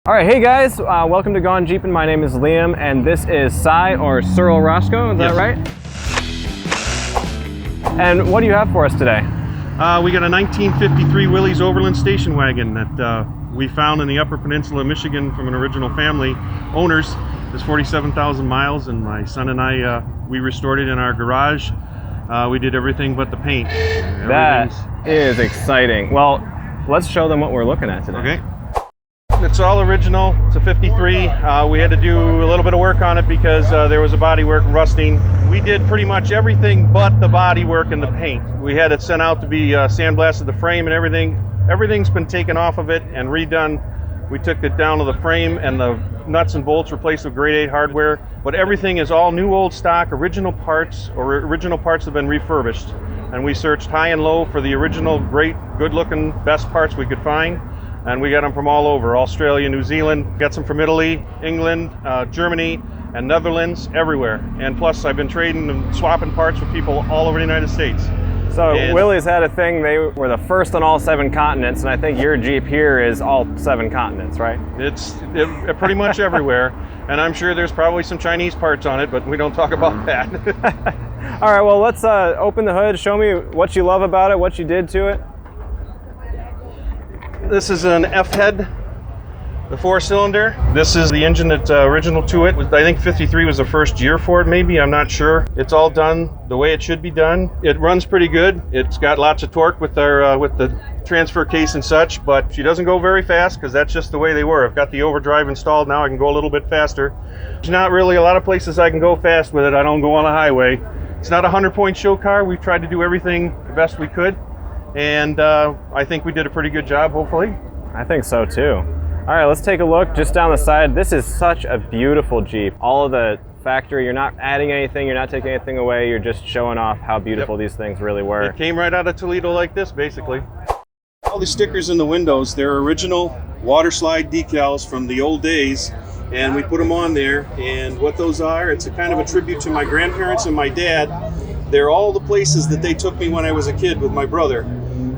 All right, hey guys, welcome to Gone Jeepin'. My name is Liam, and this is Si or Searle Roscoe, is that right? And what do you have for us today? We got a 1953 Willys Overland Station Wagon that we found in the Upper Peninsula of Michigan from an original family owners. It's 47,000 miles, and my son and I, we restored it in our garage. We did everything but the paint. That is exciting. Well, let's show them what we're looking at today. Okay. It's all original. It's a 53. We had to do a little bit of work on it because there was a bodywork rusting. We did pretty much everything but the bodywork and the paint. We had it sent out to be sandblasted, the frame and everything. Everything's been taken off of it and redone. We took it down to the frame and the nuts and bolts replaced with grade 8 hardware. But everything is all new old stock, original parts, or original parts have been refurbished. And we searched high and low for the original, great, good-looking, best parts we could find. And we got them from all over, Australia, New Zealand, got some from Italy, England, Germany, and Netherlands, everywhere. And plus, I've been trading and swapping parts with people all over the United States. So Willys had a thing, they were the first on all 7 continents, and I think your Jeep here is all 7 continents, right? It's pretty much everywhere, and I'm sure there's probably some Chinese parts on it, but we don't talk about that. All right, well, let's open the hood, show me what you love about it, what you did to it. This is an F-head, the 4-cylinder. This is the engine that's original to it. I think 53 was the first year for it, maybe, I'm not sure. It's all done the way it should be done. It runs pretty good. It's got lots of torque with the transfer case and such, but she doesn't go very fast because that's just the way they were. I've got the overdrive installed now, I can go a little bit faster. There's not really a lot of places I can go fast with it. I don't go on the highway. It's not a 100-point show car. We've tried to do everything the best we could. And I think we did a pretty good job, hopefully. I think so too. All right, let's take a look just down the side. This is such a beautiful Jeep. All of the factory, you're not adding anything, you're not taking anything away, you're just showing off how beautiful these things really were. It came right out of Toledo like this, basically. All the stickers in the windows, they're original water slide decals from the old days, and we put them on there. And what those are, it's a kind of a tribute to my grandparents and my dad. They're all the places that they took me when I was a kid with my brother.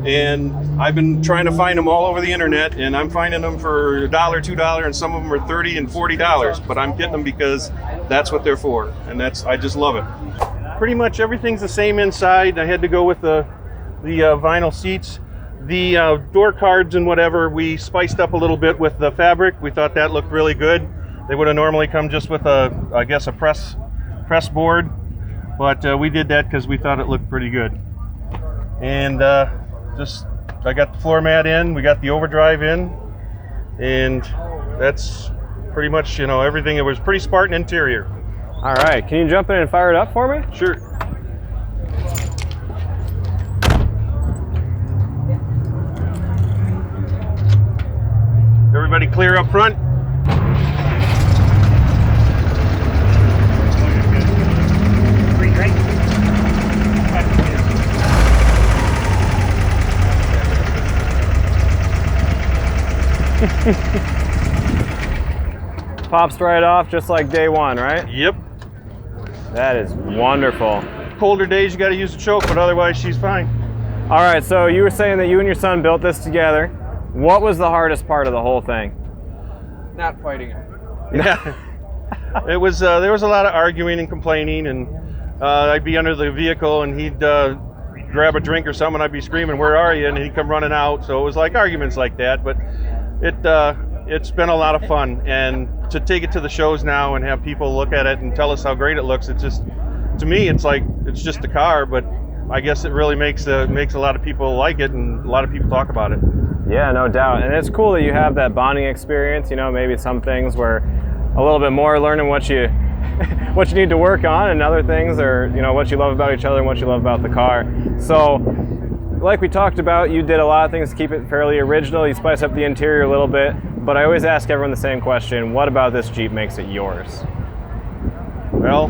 And I've been trying to find them all over the internet, and I'm finding them for $1, $2, and some of them are $30 and $40. But I'm getting them because that's what they're for, and I just love it. Pretty much everything's the same inside. I had to go with the vinyl seats. The door cards and whatever, we spiced up a little bit with the fabric. We thought that looked really good. They would have normally come just with I guess a press board, but we did that because we thought it looked pretty good. And I got the floor mat in, we got the overdrive in, and that's pretty much, everything. It was pretty Spartan interior. All right, can you jump in and fire it up for me? Sure. Everybody clear up front? Pops right off just like day one, right? Yep. That is wonderful. Colder days you got to use the choke, but otherwise she's fine. All right, so you were saying that you and your son built this together. What was the hardest part of the whole thing? Not fighting him. Yeah. It was there was a lot of arguing and complaining, and I'd be under the vehicle and he'd grab a drink or something, I'd be screaming, "Where are you?" and he'd come running out. So it was like arguments like that, but it's been a lot of fun. And to take it to the shows now and have people look at it and tell us how great it looks, it's just, to me, it's like it's just a car, but I guess it really makes a lot of people like it, and a lot of people talk about it. Yeah, no doubt. And it's cool that you have that bonding experience. Maybe some things were a little bit more learning what you what you need to work on, and other things are what you love about each other and what you love about the car. So like we talked about, you did a lot of things to keep it fairly original. You spice up the interior a little bit, but I always ask everyone the same question: what about this Jeep makes it yours? Well,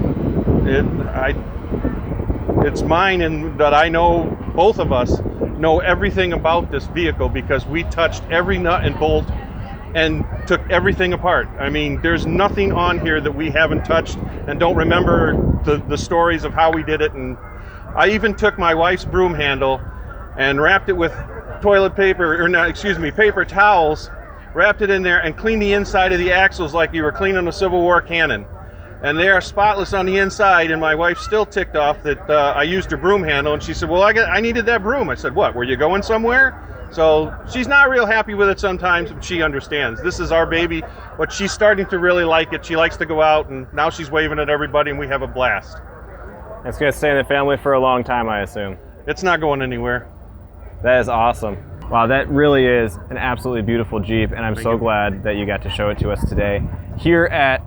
it's mine, and that I know, both of us know everything about this vehicle because we touched every nut and bolt and took everything apart. I mean, there's nothing on here that we haven't touched and don't remember the stories of how we did it. And I even took my wife's broom handle and wrapped it with toilet paper, or not, excuse me, paper towels, wrapped it in there, and cleaned the inside of the axles like you were cleaning a Civil War cannon. And they are spotless on the inside, and my wife's still ticked off that I used her broom handle, and she said, well, I needed that broom. I said, what, were you going somewhere? So she's not real happy with it sometimes, but she understands. This is our baby, but she's starting to really like it. She likes to go out, and now she's waving at everybody, and we have a blast. It's going to stay in the family for a long time, I assume. It's not going anywhere. That is awesome. Wow, that really is an absolutely beautiful Jeep, and I'm so glad that you got to show it to us today here at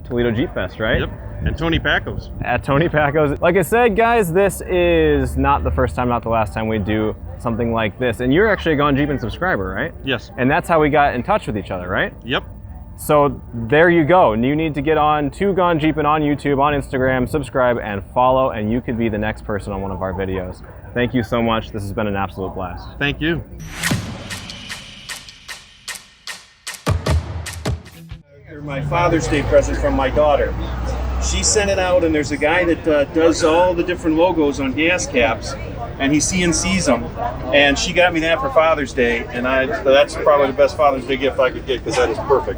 Toledo Jeep Fest, right? Yep, and Tony Pacco's. At Tony Pacco's. Like I said, guys, this is not the first time, not the last time we do something like this. And you're actually a Gone Jeepin' subscriber, right? Yes. And that's how we got in touch with each other, right? Yep. So there you go. You need to get on to Gone Jeepin' on YouTube, on Instagram, subscribe, and follow, and you could be the next person on one of our videos. Thank you so much. This has been an absolute blast. Thank you. My Father's Day present from my daughter. She sent it out, and there's a guy that does all the different logos on gas caps, and he CNCs them. And she got me that for Father's Day, and that's probably the best Father's Day gift I could get, because that is perfect.